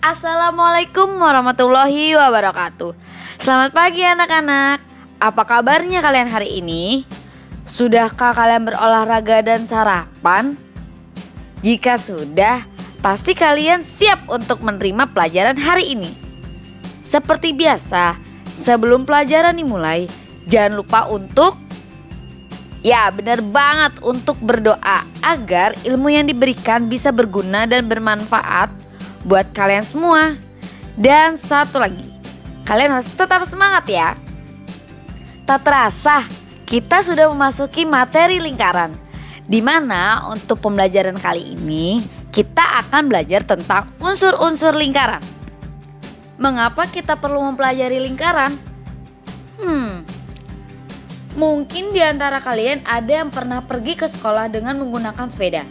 Assalamualaikum warahmatullahi wabarakatuh. Selamat pagi anak-anak. Apa kabarnya kalian hari ini? Sudahkah kalian berolahraga dan sarapan? Jika sudah, pasti kalian siap untuk menerima pelajaran hari ini. Seperti biasa, sebelum pelajaran dimulai, jangan lupa untuk benar banget, untuk berdoa agar ilmu yang diberikan bisa berguna dan bermanfaat buat kalian semua. Dan satu lagi, kalian harus tetap semangat ya. Tak terasa kita sudah memasuki materi lingkaran, di mana untuk pembelajaran kali ini kita akan belajar tentang unsur-unsur lingkaran. Mengapa kita perlu mempelajari lingkaran? Mungkin di antara kalian ada yang pernah pergi ke sekolah dengan menggunakan sepeda.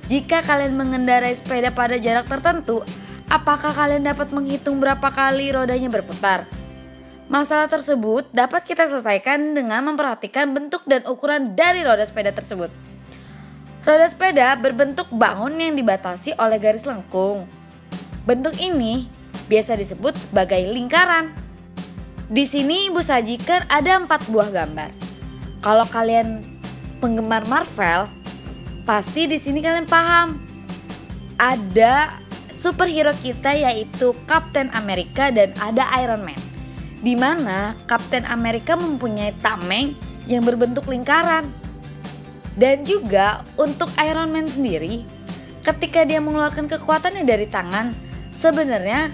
Jika kalian mengendarai sepeda pada jarak tertentu, apakah kalian dapat menghitung berapa kali rodanya berputar? Masalah tersebut dapat kita selesaikan dengan memperhatikan bentuk dan ukuran dari roda sepeda tersebut. Roda sepeda berbentuk bangun yang dibatasi oleh garis lengkung. Bentuk ini biasa disebut sebagai lingkaran. Di sini ibu sajikan ada 4 buah gambar. Kalau kalian penggemar Marvel, pasti di sini kalian paham. Ada superhero kita yaitu Captain America dan ada Iron Man. Di mana Captain America mempunyai tameng yang berbentuk lingkaran. Dan juga untuk Iron Man sendiri, ketika dia mengeluarkan kekuatannya dari tangan, sebenarnya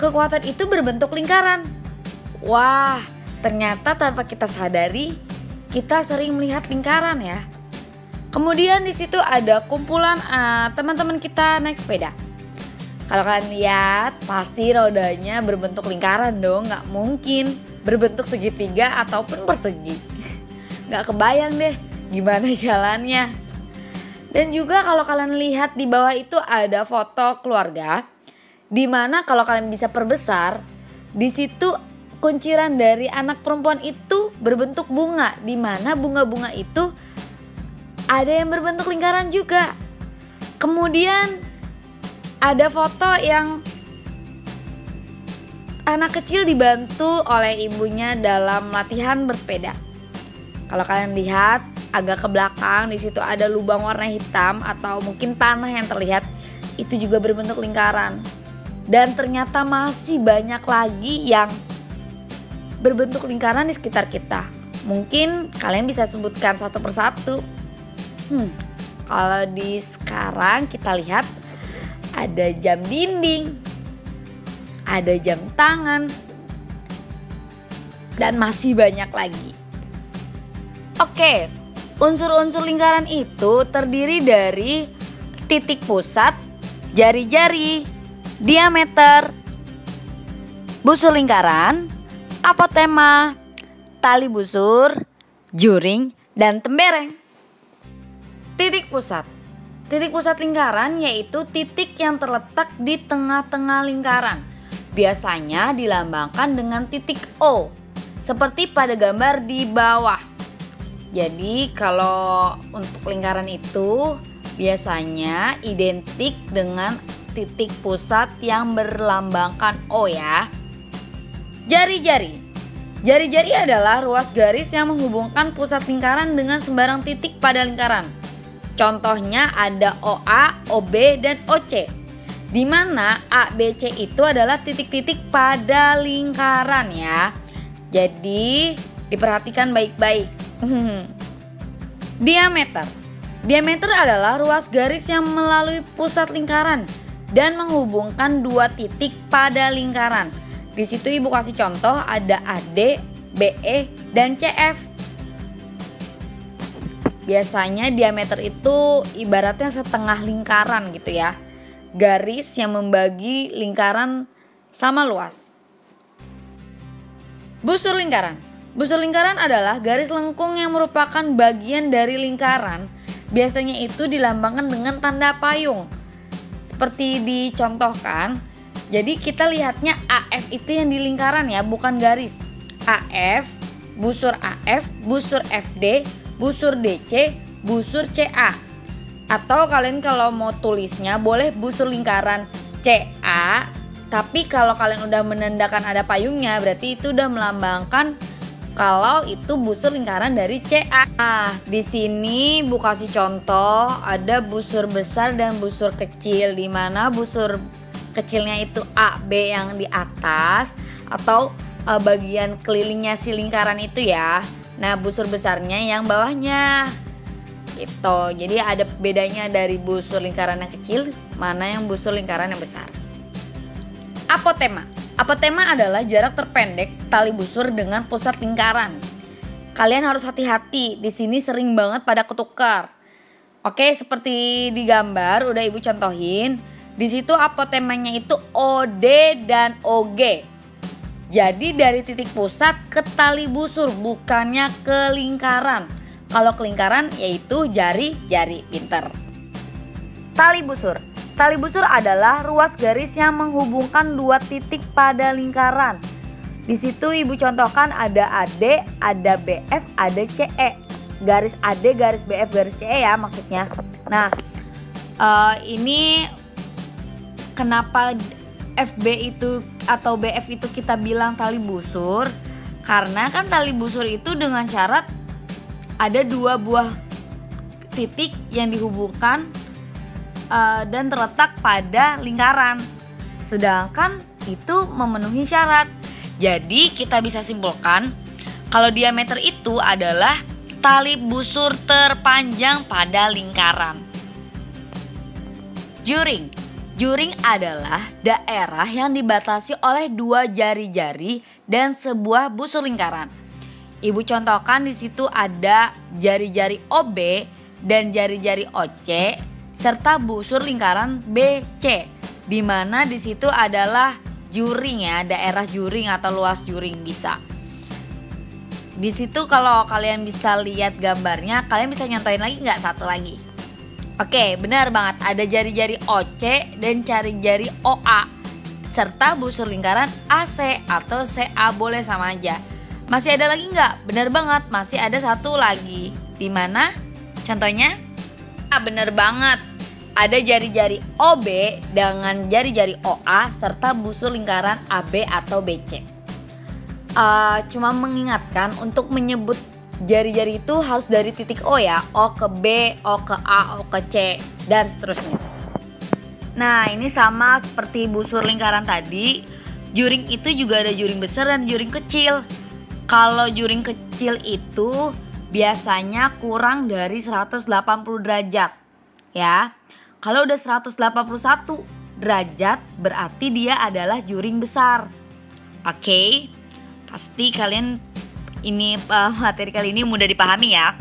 kekuatan itu berbentuk lingkaran. Wah, ternyata tanpa kita sadari, kita sering melihat lingkaran ya. Kemudian di situ ada kumpulan teman-teman kita naik sepeda. Kalau kalian lihat, pasti rodanya berbentuk lingkaran dong, nggak mungkin berbentuk segitiga ataupun persegi. Nggak kebayang deh gimana jalannya. Dan juga kalau kalian lihat di bawah itu ada foto keluarga, di mana kalau kalian bisa perbesar, di situ kunciran dari anak perempuan itu berbentuk bunga, di mana bunga-bunga itu ada yang berbentuk lingkaran juga. Kemudian ada foto yang anak kecil dibantu oleh ibunya dalam latihan bersepeda. Kalau kalian lihat agak ke belakang, di situ ada lubang warna hitam atau mungkin tanah yang terlihat, itu juga berbentuk lingkaran. Dan ternyata masih banyak lagi yang berbentuk lingkaran di sekitar kita. Mungkin kalian bisa sebutkan satu persatu. Kalau di sekarang kita lihat ada jam dinding, ada jam tangan, dan masih banyak lagi. Oke, unsur-unsur lingkaran itu terdiri dari titik pusat, jari-jari, diameter, busur lingkaran, apotema, tali busur, juring, dan tembereng. Titik pusat. Titik pusat lingkaran yaitu titik yang terletak di tengah-tengah lingkaran. Biasanya dilambangkan dengan titik O, seperti pada gambar di bawah. Jadi kalau untuk lingkaran itu biasanya identik dengan titik pusat yang berlambangkan O ya. Jari-jari. Jari-jari adalah ruas garis yang menghubungkan pusat lingkaran dengan sembarang titik pada lingkaran. Contohnya ada OA, OB, dan OC. Di mana A, B, C itu adalah titik-titik pada lingkaran ya. Jadi diperhatikan baik-baik. Diameter. Diameter adalah ruas garis yang melalui pusat lingkaran dan menghubungkan 2 titik pada lingkaran. Di situ ibu kasih contoh ada AD, BE, dan CF. Biasanya diameter itu ibaratnya setengah lingkaran gitu ya. Garis yang membagi lingkaran sama luas. Busur lingkaran. Busur lingkaran adalah garis lengkung yang merupakan bagian dari lingkaran. Biasanya itu dilambangkan dengan tanda payung. Seperti dicontohkan. Jadi kita lihatnya AF itu yang di lingkaran ya, bukan garis. AF, busur AF, busur FD, busur DC, busur CA. Atau kalian kalau mau tulisnya boleh busur lingkaran CA. Tapi kalau kalian udah menandakan ada payungnya, berarti itu udah melambangkan kalau itu busur lingkaran dari CA. Nah, di sini Bu kasih contoh ada busur besar dan busur kecil, di mana busur kecilnya itu A, B yang di atas atau bagian kelilingnya si lingkaran itu ya. Nah, busur besarnya yang bawahnya. Gitu. Jadi ada bedanya dari busur lingkaran yang kecil mana yang busur lingkaran yang besar. Apotema. Apotema adalah jarak terpendek tali busur dengan pusat lingkaran. Kalian harus hati-hati, di sini sering banget pada ketukar. Oke, seperti di gambar udah Ibu contohin. Di situ apotemanya itu OD dan OG. Jadi dari titik pusat ke tali busur, bukannya ke lingkaran. Kalau ke lingkaran yaitu jari-jari, pinter. Tali busur. Tali busur adalah ruas garis yang menghubungkan dua titik pada lingkaran. Di situ Ibu contohkan ada AD, ada BF, ada CE. Garis AD, garis BF, garis CE ya maksudnya. Nah, ini kenapa FB itu atau BF itu kita bilang tali busur? Karena kan tali busur itu dengan syarat ada dua buah titik yang dihubungkan dan terletak pada lingkaran. Sedangkan itu memenuhi syarat. Jadi kita bisa simpulkan kalau diameter itu adalah tali busur terpanjang pada lingkaran. Juring. Juring adalah daerah yang dibatasi oleh dua jari-jari dan sebuah busur lingkaran. Ibu contohkan di situ ada jari-jari OB dan jari-jari OC serta busur lingkaran BC, di mana di situ adalah juring ya, daerah juring atau luas juring bisa. Di situ kalau kalian bisa lihat gambarnya, kalian bisa nyontohin lagi nggak satu lagi? Oke, benar banget, ada jari-jari OC dan jari-jari OA serta busur lingkaran AC atau CA, boleh sama aja. Masih ada lagi nggak? Benar banget, masih ada satu lagi. Di mana? Contohnya? Bener banget, ada jari-jari OB dengan jari-jari OA serta busur lingkaran AB atau BC. Cuma mengingatkan untuk menyebut jari-jari itu harus dari titik O ya, O ke B, O ke A, O ke C, dan seterusnya. Nah, ini sama seperti busur lingkaran tadi, juring itu juga ada juring besar dan juring kecil. Kalau juring kecil itu biasanya kurang dari 180 derajat ya. Kalau udah 181 derajat berarti dia adalah juring besar. Oke, pasti kalian ini materi kali ini mudah dipahami ya.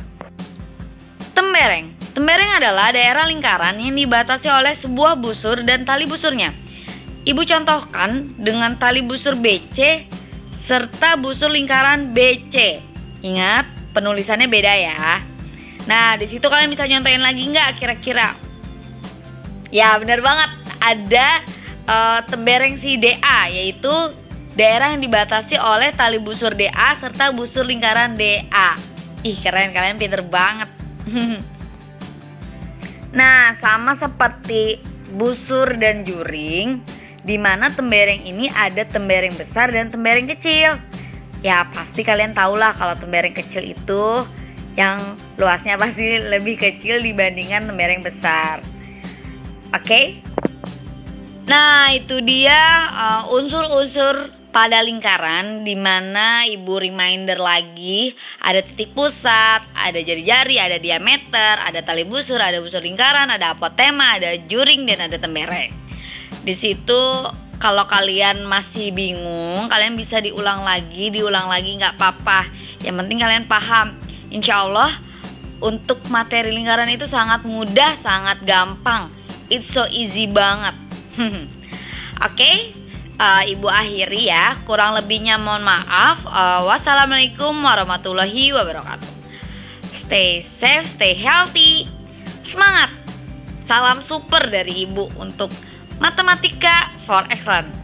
Tembereng. Tembereng adalah daerah lingkaran yang dibatasi oleh sebuah busur dan tali busurnya. Ibu contohkan dengan tali busur BC serta busur lingkaran BC. Ingat, penulisannya beda ya. Nah, di situ kalian bisa nyontohin lagi nggak kira-kira? Ya, benar banget. Ada tembereng si DA, yaitu daerah yang dibatasi oleh tali busur DA serta busur lingkaran DA. Ih, keren, kalian pinter banget. Nah, sama seperti busur dan juring, di mana tembereng ini ada tembereng besar dan tembereng kecil. Ya, pasti kalian tahulah kalau tembereng kecil itu yang luasnya pasti lebih kecil dibandingkan tembereng besar. Oke? Nah, itu dia unsur-unsur pada lingkaran, di mana Ibu reminder lagi, ada titik pusat, ada jari-jari, ada diameter, ada tali busur, ada busur lingkaran, ada apotema, ada juring, dan ada tembereng. Di situ kalau kalian masih bingung, kalian bisa diulang lagi nggak apa-apa. Yang penting kalian paham. Insya Allah untuk materi lingkaran itu sangat mudah, sangat gampang. It's so easy banget. Oke, Ibu akhiri ya. Kurang lebihnya mohon maaf. Wassalamualaikum warahmatullahi wabarakatuh. Stay safe, stay healthy. Semangat. Salam super dari Ibu untuk Matematika for Excellence.